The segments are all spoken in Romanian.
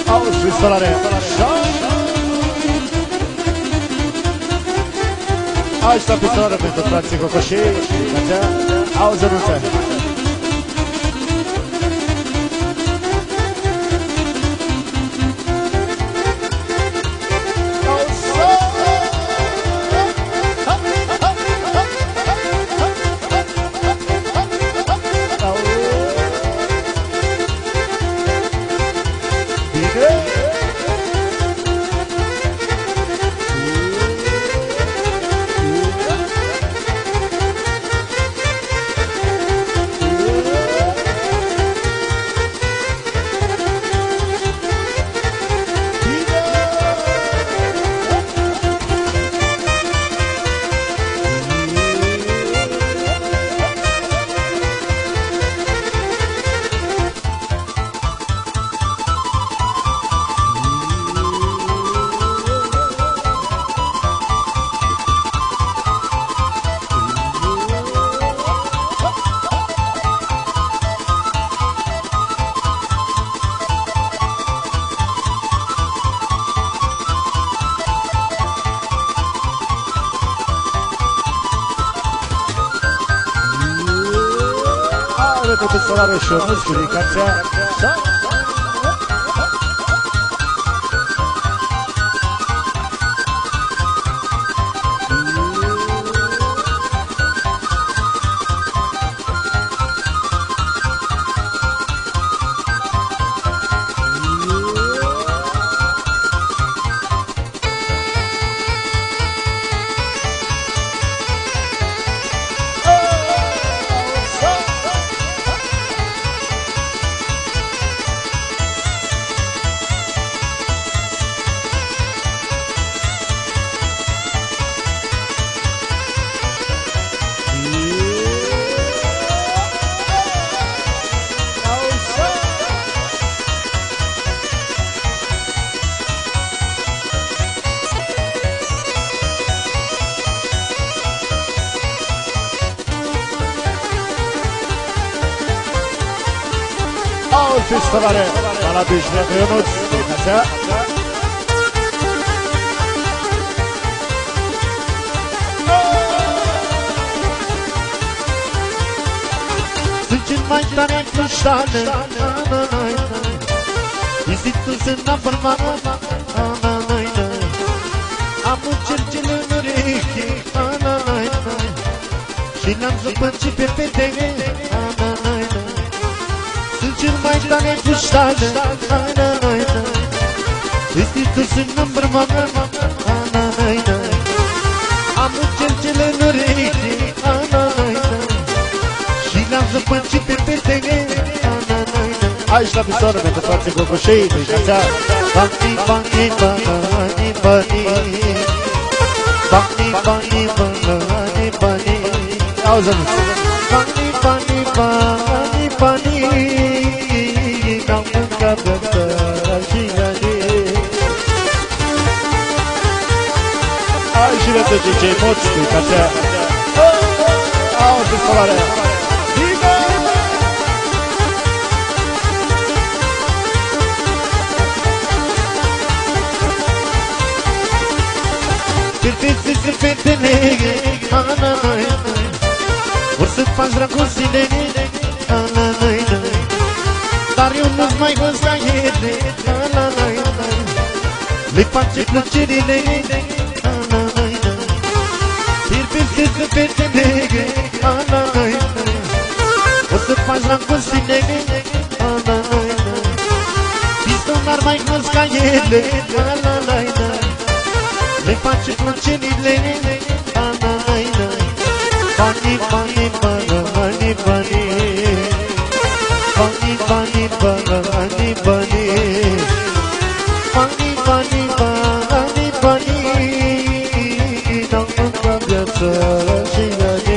Auzi, pistolare. Aici la pistolare pentru frații cocoșii. Auzi, anunță. Pentru pistolare și o musculi, cațea. Pistolare, la bișne, Ionuț, cațea. Sunt cel mai tare puștană, Istitul sunt afarmată, am un cercel în ureche, și l-am zăpăcit pe petele, cel mai tare puștană, Istitul sunt number one, am un cercel în ureche, și l-am zăpăcit pe petele. Aici la pistoare pentru frații cocoșei, cațea. Bani, bani, bani, bani, bani, bani, bani, bani. Auzi-mi. Bani, bani, bani, bani, n-am mâncat de-țara și ani. Hai și rătăce ce emoții, cațea. Auzi, pistolare. Fetele, vor să faci dragostile, dar eu nu-ți mai văd ca ele, le face plăcerile, peste fetele, vor să faci dragostile, pistul n-ar mai văd ca ele, le face plăcerile, bani, bani, bani, bani, bani, bani, bani, bani, bani, bani, bani, bani, bani, n-am mâncat viața și ani.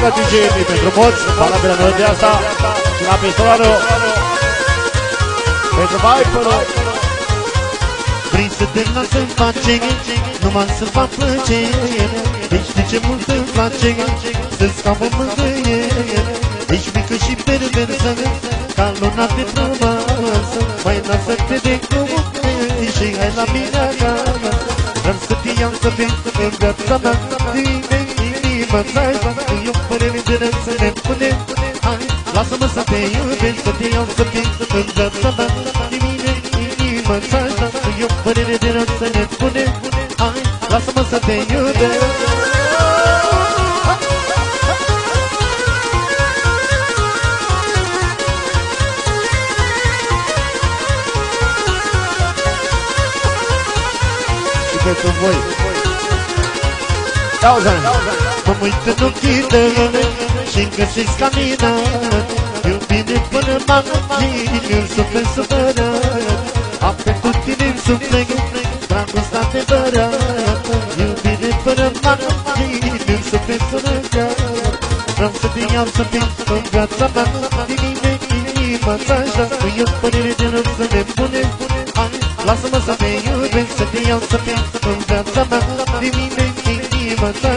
și la DJ Emi pentru moț, valabilă melodia asta. Și la pistolaru pentru Viper-ul. Vrei să te las să-mi face, numai să fac plăcere. Ești de ce mult îmi place, să-ți scapă mângâiere. Ești mică și perversă, ca luna de frumoasă. Mai lasă-te de cuvânt și hai la mine acasă. Vreau să te iau să fii în viața mea, din inima ta. Eu părere de rău să ne punem. Hai, lasă-mă să te iubesc, să te iau să fii în viața mea, din inima ta. Eu părere de rău să ne punem. Hai, lasă-mă să te iubesc. Pentru voi. Auzi-mi! Mă uit în ochii tăi și-mi găsesc ca mine. Iubire până m-am suflet supărat. Am pentru tine-n suflet, dragostea adevărat. Iubire până m-am suflet supărat. Vreau să te iau să fii în viața mea, din mine inima ta. Eu părere de rău să ne punem. Lasă-mă să te iubesc, să te iau să fii în viața mea, din mine inima ta.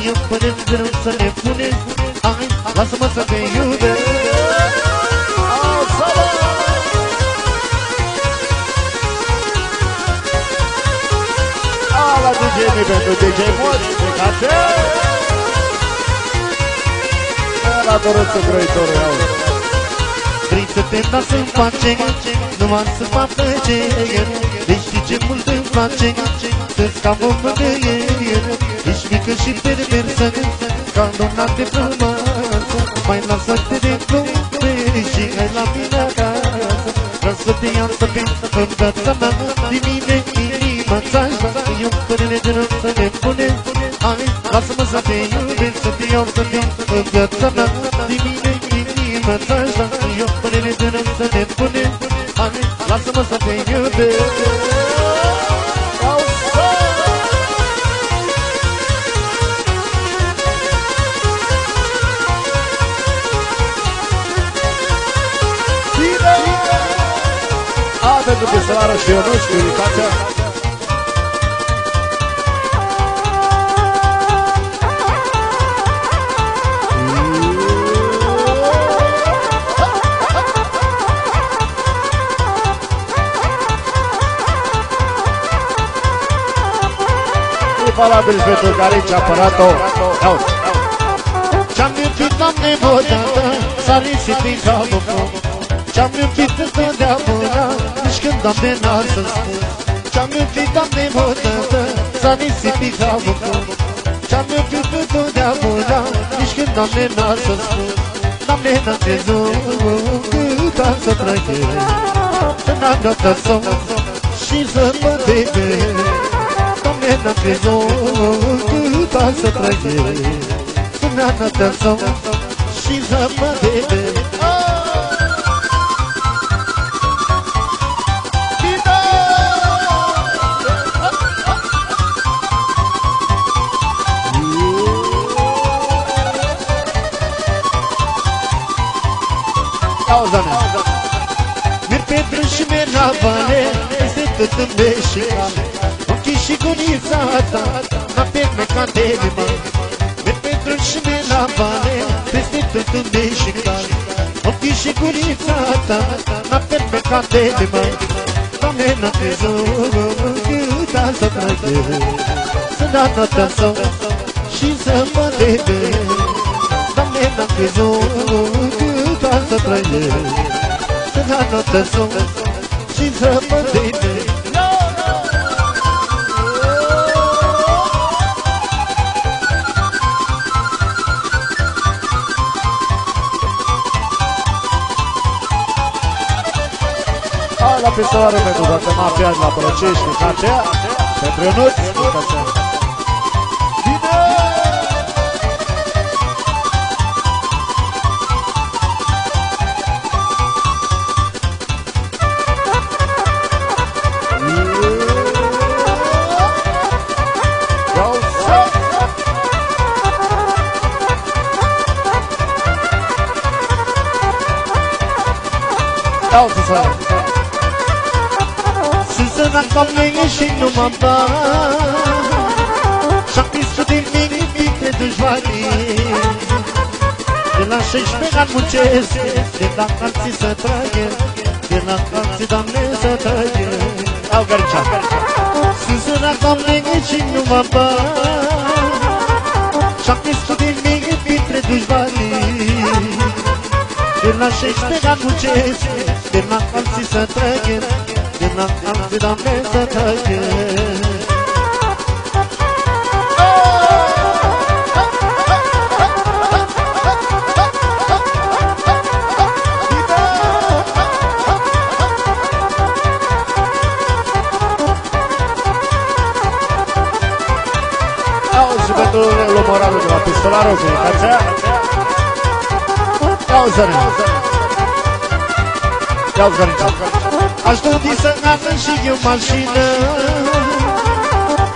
Eu părere de rău să ne punem. Hai, lasă-mă să te iubesc. La DJ Emi pentru DJ Moț, pe case. La Doruțu Croitorul, auzi. Vrei să te las să-mi face, numai să fac plăcere. Ești ce mult îmi place, să-ți scap o mângâiere. Ești mică și perversă, ca luna de frumoasă. Mai lasă-te de glume și hai la mine acasă. Vreau să te iau să fii în viața mea, din mine inima ta. Eu părere de rău să ne punem. Hai, lasă-mă să te iubesc, să te iau să fii în viața mea, din mine inima ta. Eu părere de rău să ne punem. Hai, lasă-mă să te iubesc. Pentru pistolarul și Ionuț cu ridicația. E valabil pentru care ce-a apărat-o. Ce-am iubit, Doamne, odată, s-a risipit capul foc. Ce-am iubit întotdeauna, nici când, Doamne, n-ar să spun. Ce-am iubit, Doamne, odată, s-a risipit capul foc. Ce-am iubit întotdeauna, nici când, Doamne, n-ar să spun. Doamne, n-am crezut cât am să trăiesc, să n-am noaptea somn și să mă degăiesc. Doamne, n-am crezut cât am să trăiesc, să n-am noaptea somn și să mă degăiesc. Merg pe drâns și merg la vale, peste tot în beșicale. Ochii și gurița ta, n-am fermecat de mare. Merg pe drâns și merg la vale, peste tot în beșicale. Ochii și gurița ta, n-am fermecat de mare. Doamne, n-am crezut cât am să trăiesc, să dau noaptea somn și să mă degăiesc. Doamne, n-am crezut cât am să trăiesc, să dau noaptea somn și să mă degăiesc. La pistolarul pentru toată mafia la Brăcești, ca aceea, pentru Ionuț, ca aceea. Iau să sără. Sunt sărac, Doamne, și nu mă bat. Și-am crescut din mic printre dușmanii. De la 16 ani muncesc, de la alții să trăie, de la alții, Doamne, să trăie. Au gărcea. Sunt sărac, Doamne, și nu mă bat. Și-am crescut din mic printre dușmanii. De la 16 ani muncesc, de la alții să trăie, de la alții, Doamne, să trăie. Lo moralo de la pistolaro que cacha. Iau zărința. Aș dori să am și eu mașină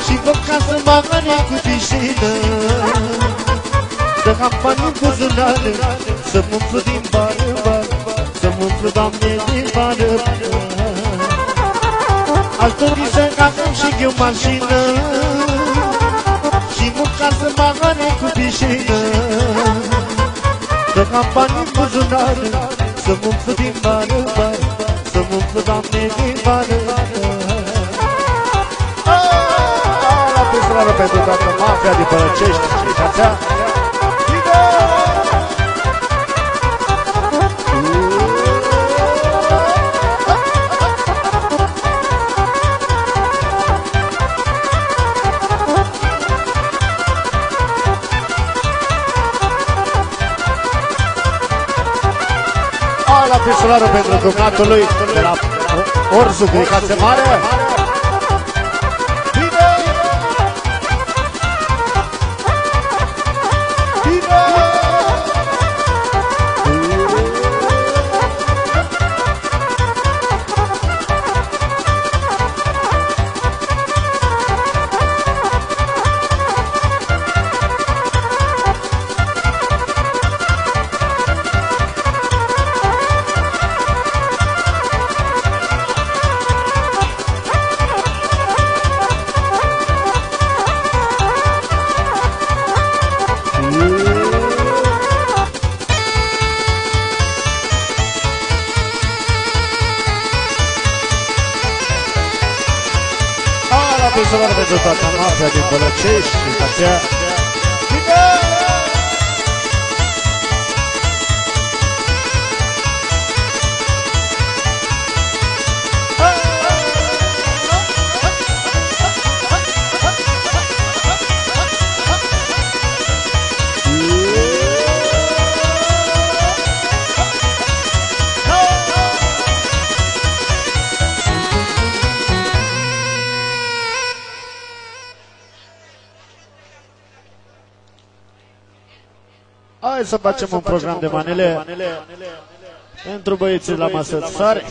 și văd ca să mă găne cu piscină. Să am bani în buzunare, să mă umplu din bară, să mă umplu, Doamne, din bară. Aș dori să am și eu mașină și mânca să mă găne cu piscină. Să am bani în buzunare, să mă umplu din bară, să mă umplu, Doamne, din bară. La pistolaro pentru toată mafia din Bălăcești și Cațea. La pistolaro pentru cumnatul lui de la Orzu, Gricațe Mare. Să vă pentru toată mafia din Bălăcești și Cațea. Hai să facem un program de manele pentru băieții la masă. Sare!